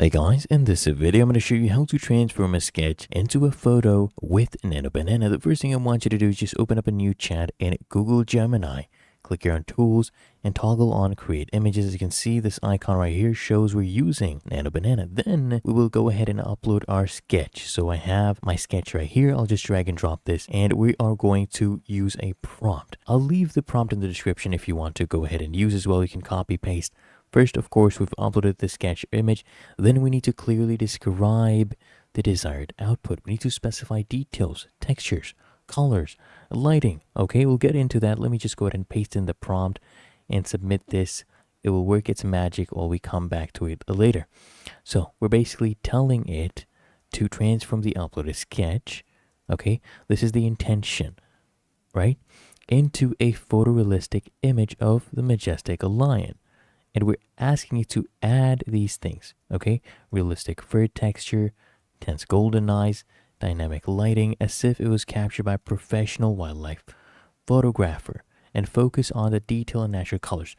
Hey guys, in this video I'm going to show you how to transform a sketch into a photo with Nano Banana. The first thing I want you to do is just open up a new chat in Google Gemini. Click here on Tools and toggle on Create Images. As you can see, this icon right here shows we're using Nano Banana. Then we will go ahead and upload our sketch. So I have my sketch right here. I'll just drag and drop this and we are going to use a prompt. I'll leave the prompt in the description if you want to go ahead and use as well. You can copy paste. First, of course, we've uploaded the sketch image. Then we need to clearly describe the desired output. We need to specify details, textures, colors, lighting. Okay, we'll get into that. Let me just go ahead and paste in the prompt and submit this. It will work its magic while we come back to it later. So we're basically telling it to transform the uploaded sketch. Okay, this is the intention, right? Into a photorealistic image of the majestic lion. And we're asking it to add these things, okay? Realistic fur texture, tense golden eyes, dynamic lighting, as if it was captured by a professional wildlife photographer, and focus on the detail and natural colors.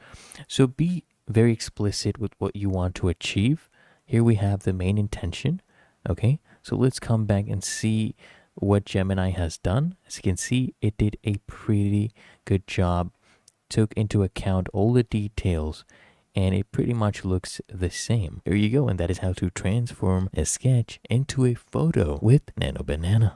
So be very explicit with what you want to achieve. Here we have the main intention, okay? So let's come back and see what Gemini has done. As you can see, it did a pretty good job, took into account all the details, and it pretty much looks the same. There you go, and that is how to transform a sketch into a photo with Nano Banana.